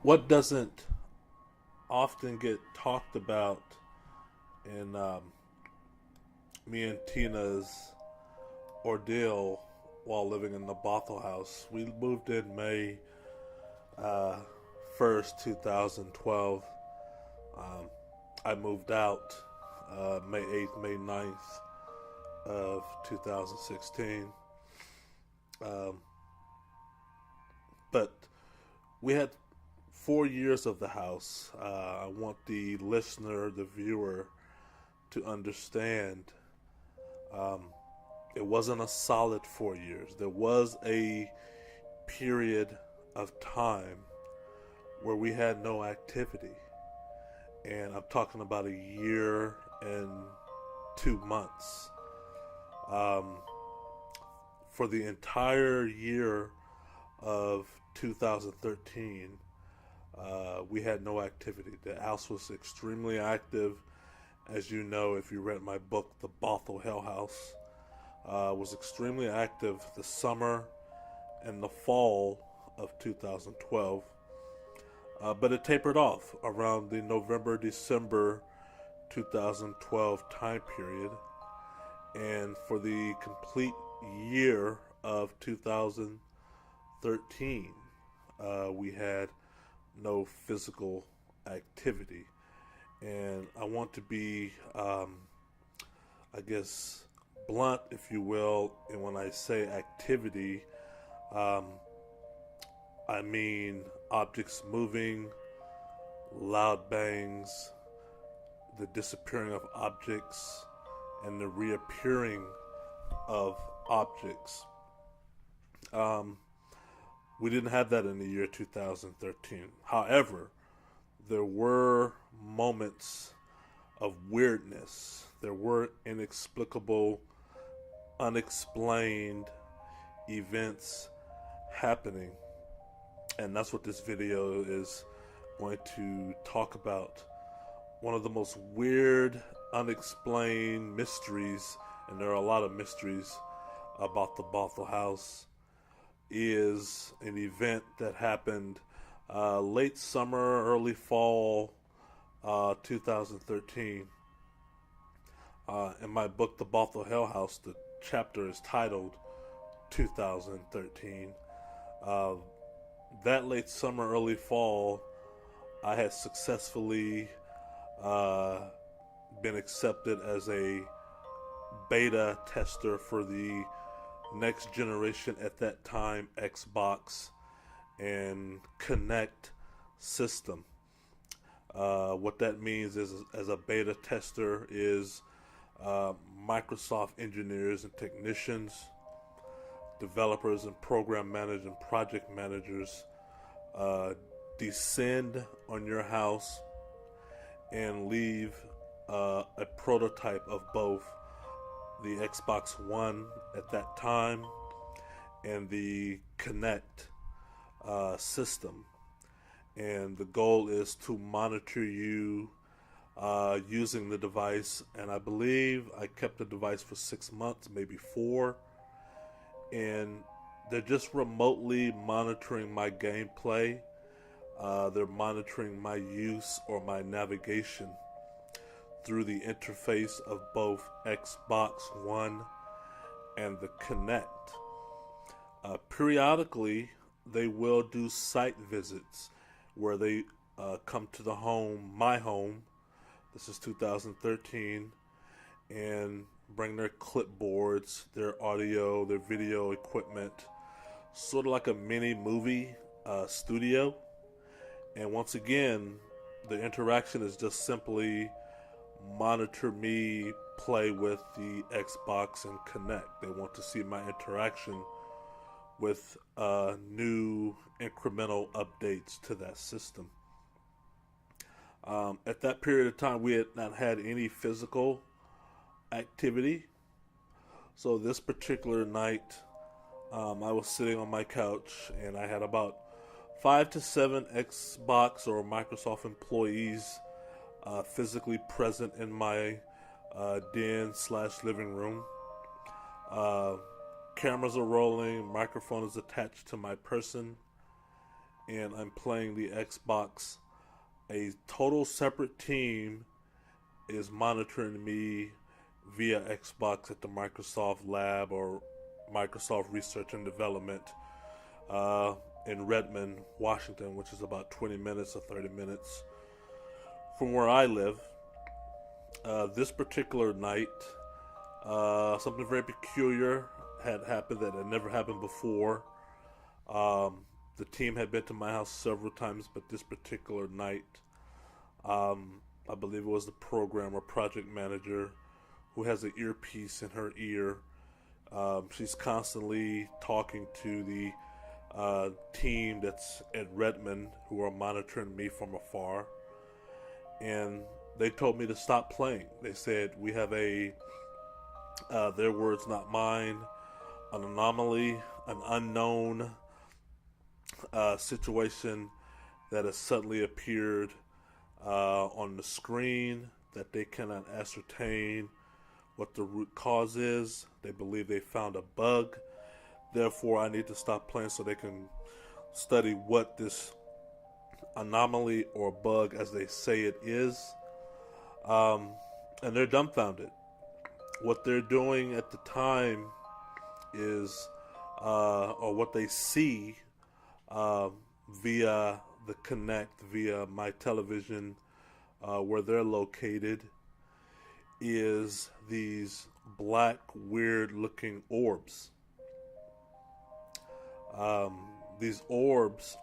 What doesn't often get talked about in me and Tina's ordeal while living in the Bothell house? We moved in May uh, 1st, 2012. Um, I moved out May 8th, May 9th of 2016. Um, but we had 4 years of the house. I want the listener, the viewer, to understand um, it wasn't a solid 4 years. There was a period of time where we had no activity. And I'm talking about a year and 2 months. Um, for the entire year of 2013, we had no activity. The house was extremely active. As you know, if you read my book, The Bothell Hell House, was extremely active the summer and the fall of 2012. But it tapered off around the November, December 2012 time period. And for the complete year of 2013, we had no physical activity. And I want to be, I guess, blunt, if you will. And when I say activity, um, I mean objects moving, loud bangs, the disappearing of objects, and the reappearing of objects. Um, we didn't have that in the year 2013. However, there were moments of weirdness. There were inexplicable, unexplained events happening. And that's what this video is going to talk about. One of the most weird, unexplained mysteries, and there are a lot of mysteries about the Bothell House, is an event that happened late summer, early fall 2013. In my book, The Bothell Hell House, the chapter is titled 2013. Uh, that late summer, early fall, I had successfully uh, been accepted as a beta tester for the next generation, at that time, Xbox and Connect system. What that means is, as a beta tester, is Microsoft engineers and technicians, developers and program managers and project managers uh, descend on your house and leave a prototype of both the Xbox One at that time and the Connect system. And the goal is to monitor you using the device. And I believe I kept the device for 6 months, maybe four. And they're just remotely monitoring my gameplay. They're monitoring my use or my navigation through the interface of both Xbox One and the Kinect. Periodically, they will do site visits where they come to the home, my home, this is 2013, and bring their clipboards, their audio, their video equipment, sort of like a mini movie studio. And once again, the interaction is just simply monitor me play with the Xbox and Connect. They want to see my interaction with new incremental updates to that system. At that period of time, we had not had any physical activity. So this particular night, I was sitting on my couch and I had about 5 to 7 Xbox or Microsoft employees physically present in my den slash living room. Cameras are rolling, microphone is attached to my person, and I'm playing the Xbox. A total separate team is monitoring me via Xbox at the Microsoft Lab or Microsoft Research and Development in Redmond, Washington, which is about 20 minutes or 30 minutes from where I live. This particular night, something very peculiar had happened that had never happened before. The team had been to my house several times, but this particular night, I believe it was the program or project manager who has an earpiece in her ear. She's constantly talking to the team that's at Redmond who are monitoring me from afar. And they told me to stop playing. They said, we have their words, not mine, an anomaly, an unknown situation that has suddenly appeared on the screen that they cannot ascertain what the root cause is. They believe they found a bug. Therefore, I need to stop playing so they can study what this anomaly or bug, as they say it is. And they're dumbfounded. What they're doing at the time is, or what they see via the Connect, via my television, where they're located, is these black, weird-looking orbs. These orbs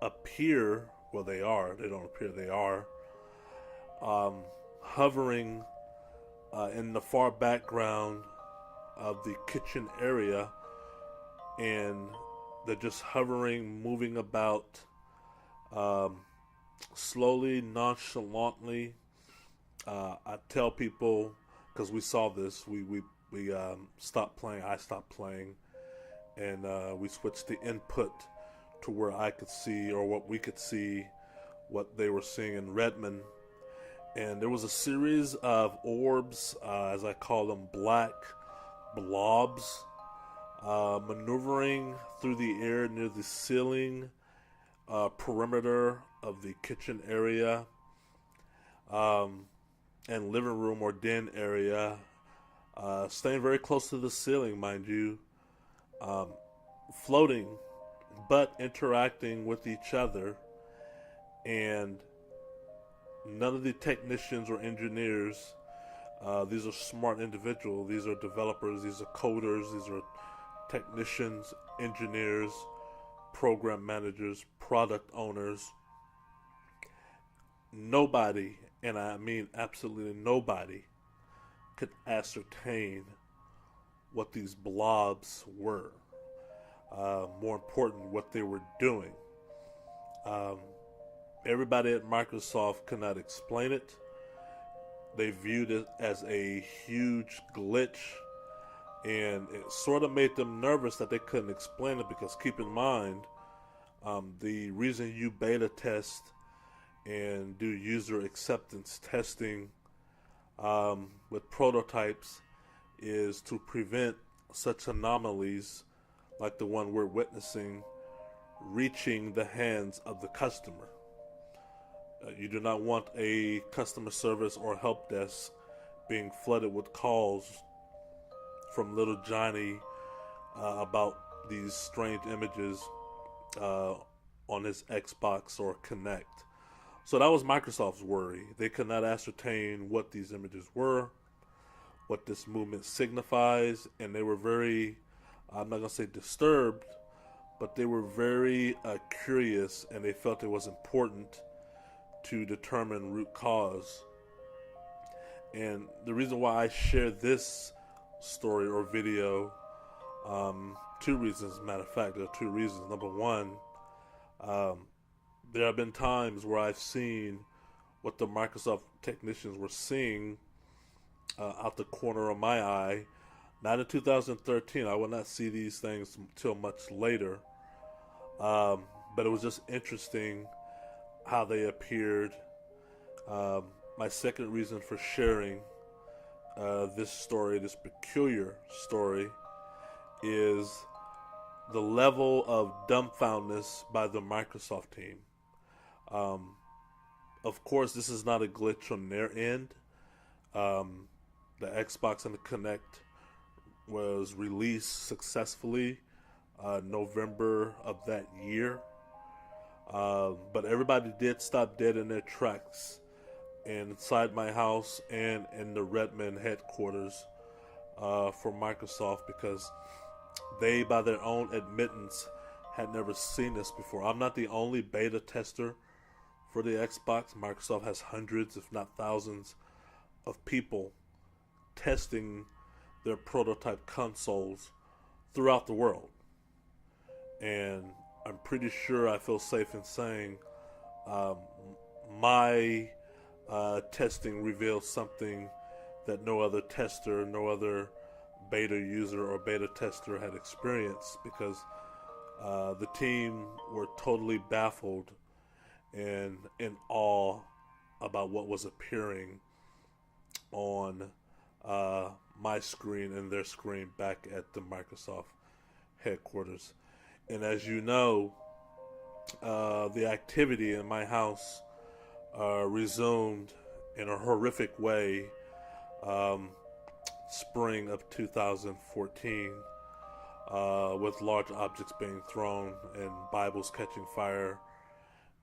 appear, well, they don't appear, they are, hovering in the far background of the kitchen area, and they're just hovering, moving about slowly, nonchalantly. I tell people, because we saw this, we stopped playing, I stopped playing, and we switched the input to where I could see, or what we could see, what they were seeing in Redmond. And there was a series of orbs, as I call them, black blobs, maneuvering through the air near the ceiling perimeter of the kitchen area and living room or den area, staying very close to the ceiling, mind you, floating but interacting with each other. And none of the technicians or engineers, these are smart individuals, these are developers, these are coders, these are technicians, engineers, program managers, product owners. Nobody, and I mean absolutely nobody, could ascertain what these blobs were. More important, what they were doing. Everybody at Microsoft could not explain it. They viewed it as a huge glitch, and it sort of made them nervous that they couldn't explain it, because keep in mind, the reason you beta test and do user acceptance testing with prototypes is to prevent such anomalies like the one we're witnessing reaching the hands of the customer. You do not want a customer service or help desk being flooded with calls from little Johnny about these strange images on his Xbox or Kinect. So that was Microsoft's worry. They could not ascertain what these images were, what this movement signifies, and they were very, I'm not going to say disturbed, but they were very curious, and they felt it was important to determine root cause. And the reason why I share this story or video, two reasons, as a matter of fact, there are two reasons. Number one, there have been times where I've seen what the Microsoft technicians were seeing out the corner of my eye. Not in 2013. I would not see these things until much later. But it was just interesting how they appeared. My second reason for sharing this story, this peculiar story, is the level of dumbfoundedness by the Microsoft team. Um, of course, this is not a glitch on their end. Um, the Xbox and the Kinect was released successfully November of that year. But everybody did stop dead in their tracks inside my house and in the Redmond headquarters for Microsoft because they, by their own admittance, had never seen this before. I'm not the only beta tester for the Xbox. Microsoft has hundreds, if not thousands, of people testing their prototype consoles throughout the world. And I'm pretty sure I feel safe in saying um, my testing reveals something that no other tester, no other beta user or beta tester had experienced because the team were totally baffled and in awe about what was appearing on my screen and their screen back at the Microsoft headquarters. And as you know, the activity in my house resumed in a horrific way spring of 2014 with large objects being thrown and Bibles catching fire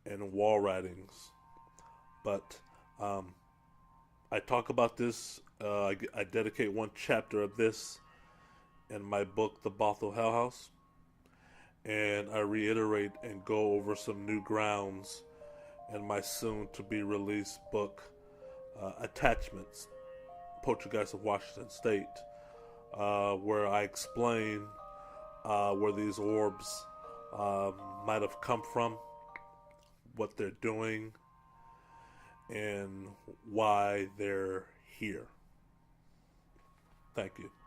and wall writings. But I talk about this, I dedicate one chapter of this in my book, The Bothell Hell House. And I reiterate and go over some new grounds in my soon-to-be released book, Attachments, Poltergeist of Washington State, where I explain where these orbs might have come from, what they're doing, and why they're here. Thank you.